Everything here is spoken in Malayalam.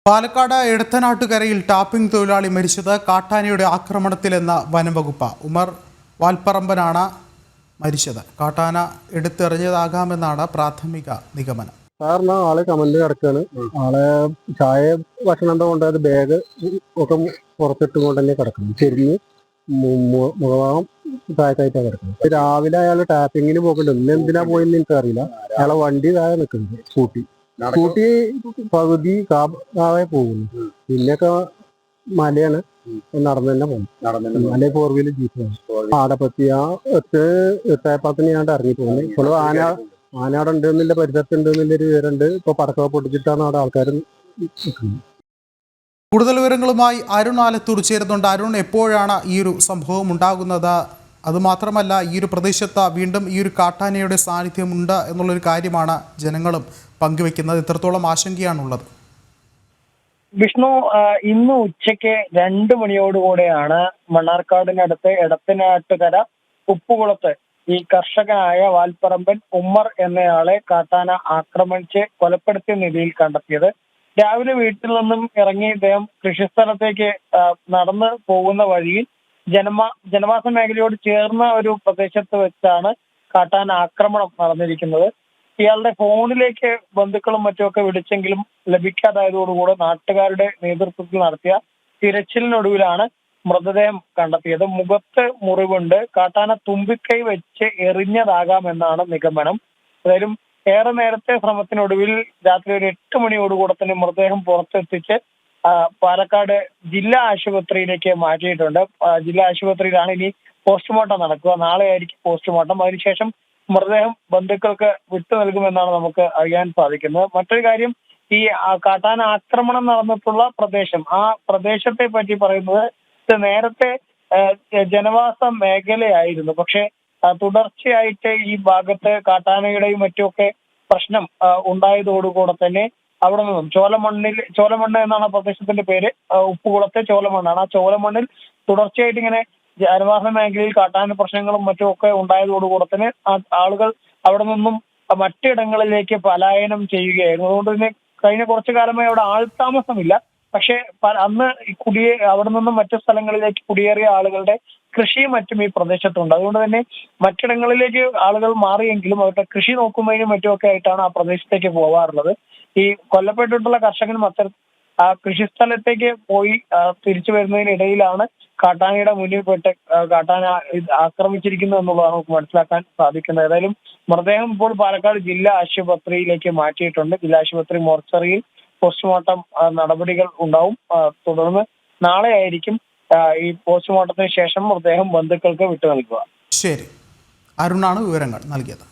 പാലക്കാട് എടത്തനാട്ടുകരയിൽ ടാപ്പിംഗ് തൊഴിലാളി മരിച്ചത് കാട്ടാനയുടെ ആക്രമണത്തിലെന്ന വനംവകുപ്പ്. ഉമർ വാൽപ്പറമ്പനാണ് മരിച്ചത്. കാട്ടാന എടുത്തെറിഞ്ഞതാകാമെന്നാണ് പ്രാഥമിക നിഗമനം. സാറിന് ആള് കമന്റ് കിടക്കാണ്. ആളെ ചായ ഭക്ഷണം എന്താ കൊണ്ടത് ബാഗ് ഒക്കെ പുറത്തിട്ടുകൊണ്ട് തന്നെ കിടക്കുന്നു. ചെരിഞ്ഞ് മുഖഭാഗം താഴത്തായിട്ടാണ് കിടക്കുന്നത്. രാവിലെ അയാൾ ടാപ്പിങ്ങിന് പോകുന്നുണ്ട്. ഇന്ന് എന്തിനാ പോയെന്ന് എനിക്കറിയില്ല. അയാളെ വണ്ടി താഴെ നിൽക്കുന്നുണ്ട്. സ്കൂട്ടി പകുതി കാവേ പോകുന്നു. പിന്നെയൊക്കെ മലയാണ്, നടന്നു തന്നെ പോകുന്നു. മല 4 വീലർ ജീപ്പാണ്. ആടപ്പത്തി ആ എട്ടായപ്പാത്തിന് ഞാൻ ഇറങ്ങി പോകുന്നത്. ഇപ്പോൾ ആനയുടെ ഉണ്ടെന്നില്ല, പരിസരത്തുണ്ടെന്നുള്ളൊരു വിവരമുണ്ട്. ഇപ്പൊ പടക്കം പൊട്ടിച്ചിട്ടാണ് അവിടെ ആൾക്കാർ നിൽക്കുന്നത്. കൂടുതൽ വിവരങ്ങളുമായി അരുൺ ആലത്തൂർ ചേരുന്നുണ്ട്. അരുൺ, എപ്പോഴാണ് ഈ ഒരു സംഭവം ഉണ്ടാകുന്നത്? അതുമാത്രമല്ല, ഈ ഒരു പ്രദേശത്ത് വീണ്ടും ഈ ഒരു കാട്ടാനയുടെ സാന്നിധ്യമുണ്ട് എന്നുള്ളൊരു കാര്യമാണ് ജനങ്ങളും പങ്കുവെക്കുന്നത്. എത്രത്തോളം ആശങ്കയാണുള്ളത്? വിഷ്ണു, ഇന്ന് ഉച്ചയ്ക്ക് 2 മണിയോടുകൂടെയാണ് മണ്ണാർക്കാടിനടുത്ത് എടത്തനാട്ടുകര ഉപ്പുകുളത്ത് ഈ കർഷകനായ വാൽപ്പറമ്പൻ ഉമ്മർ എന്നയാളെ കാട്ടാന ആക്രമിച്ച് കൊലപ്പെടുത്തിയ നിലയിൽ കണ്ടെത്തിയത്. രാവിലെ വീട്ടിൽ നിന്നും ഇറങ്ങി ഇദ്ദേഹം കൃഷിസ്ഥലത്തേക്ക് നടന്നു പോകുന്ന വഴിയിൽ ജനവാസ മേഖലയോട് ചേർന്ന ഒരു പ്രദേശത്ത് വെച്ചാണ് കാട്ടാന ആക്രമണം നടന്നിരിക്കുന്നത്. ഇയാളുടെ ഫോണിലേക്ക് ബന്ധുക്കളും മറ്റുമൊക്കെ വിളിച്ചെങ്കിലും ലഭിക്കാതായതോടുകൂടെ നാട്ടുകാരുടെ നേതൃത്വത്തിൽ നടത്തിയ തിരച്ചിലിനൊടുവിലാണ് മൃതദേഹം കണ്ടെത്തിയത്. മുഖത്ത് മുറിവുണ്ട്. കാട്ടാന തുമ്പിക്കൈ വെച്ച് എറിഞ്ഞതാകാമെന്നാണ് നിഗമനം. ഏതായാലും ഏറെ നേരത്തെ ശ്രമത്തിനൊടുവിൽ രാത്രി ഒരു 8 മണിയോടുകൂടെ തന്നെ മൃതദേഹം പുറത്തെത്തിച്ച് പാലക്കാട് ജില്ലാ ആശുപത്രിയിലേക്ക് മാറ്റിയിട്ടുണ്ട്. ജില്ലാ ആശുപത്രിയിലാണ് ഇനി പോസ്റ്റ്മോർട്ടം നടക്കുക. നാളെ ആയിരിക്കും പോസ്റ്റ്മോർട്ടം. അതിനുശേഷം മൃതദേഹം ബന്ധുക്കൾക്ക് വിട്ടു നൽകുമെന്നാണ് നമുക്ക് അറിയാൻ സാധിക്കുന്നത്. മറ്റൊരു കാര്യം, ഈ കാട്ടാന ആക്രമണം നടന്നിട്ടുള്ള പ്രദേശം, ആ പ്രദേശത്തെ പറ്റി പറയുന്നത് നേരത്തെ ജനവാസ മേഖലയായിരുന്നു. പക്ഷെ തുടർച്ചയായിട്ട് ഈ ഭാഗത്ത് കാട്ടാനയുടെയും മറ്റുമൊക്കെ പ്രശ്നം ഉണ്ടായതോടുകൂടെ തന്നെ അവിടെ നിന്നും ചോലമണ്ണ് എന്നാണ് പ്രദേശത്തിന്റെ പേര്. ഉപ്പുകുളത്തെ ചോലമണ്ണാണ്. ആ ചോലമണ്ണിൽ തുടർച്ചയായിട്ട് ഇങ്ങനെ ജനവാസ മേഖലയിൽ കാട്ടാന പ്രശ്നങ്ങളും മറ്റുമൊക്കെ ഉണ്ടായതോടുകൂടെ തന്നെ ആളുകൾ അവിടെ നിന്നും മറ്റിടങ്ങളിലേക്ക് പലായനം ചെയ്യുകയായിരുന്നു. അതുകൊണ്ട് തന്നെ കഴിഞ്ഞ കുറച്ചു കാലമായി അവിടെ ആൾതാമസമില്ല. പക്ഷെ അന്ന് അവിടെ നിന്നും മറ്റു സ്ഥലങ്ങളിലേക്ക് കുടിയേറിയ ആളുകളുടെ കൃഷിയും മറ്റും ഈ പ്രദേശത്തുണ്ട്. അതുകൊണ്ട് തന്നെ മറ്റിടങ്ങളിലേക്ക് ആളുകൾ മാറിയെങ്കിലും അവരുടെ കൃഷി നോക്കുന്നതിനും മറ്റുമൊക്കെ ആയിട്ടാണ് ആ പ്രദേശത്തേക്ക് പോകാറുള്ളത്. ഈ കൊല്ലപ്പെട്ടിട്ടുള്ള കർഷകനും ആ കൃഷിസ്ഥലത്തേക്ക് പോയി തിരിച്ചു വരുന്നതിനിടയിലാണ് കാട്ടാനയുടെ മുന്നിൽപ്പെട്ട് കാട്ടാന ആക്രമിച്ചിരിക്കുന്നത് എന്നുള്ളതാണ് നമുക്ക് മനസ്സിലാക്കാൻ സാധിക്കുന്നത്. ഏതായാലും മൃതദേഹം ഇപ്പോൾ പാലക്കാട് ജില്ലാ ആശുപത്രിയിലേക്ക് മാറ്റിയിട്ടുണ്ട്. ജില്ലാ ആശുപത്രി മോർച്ചറിയിൽ പോസ്റ്റ്മോർട്ടം നടപടികൾ ഉണ്ടാവും. തുടർന്ന് നാളെ ആയിരിക്കും ഈ പോസ്റ്റ്മോർട്ടത്തിന് ശേഷം മൃതദേഹം ബന്ധുക്കൾക്ക് വിട്ടു നൽകുക. ശരി, അരുണാണ് വിവരങ്ങൾ നൽകിയത്.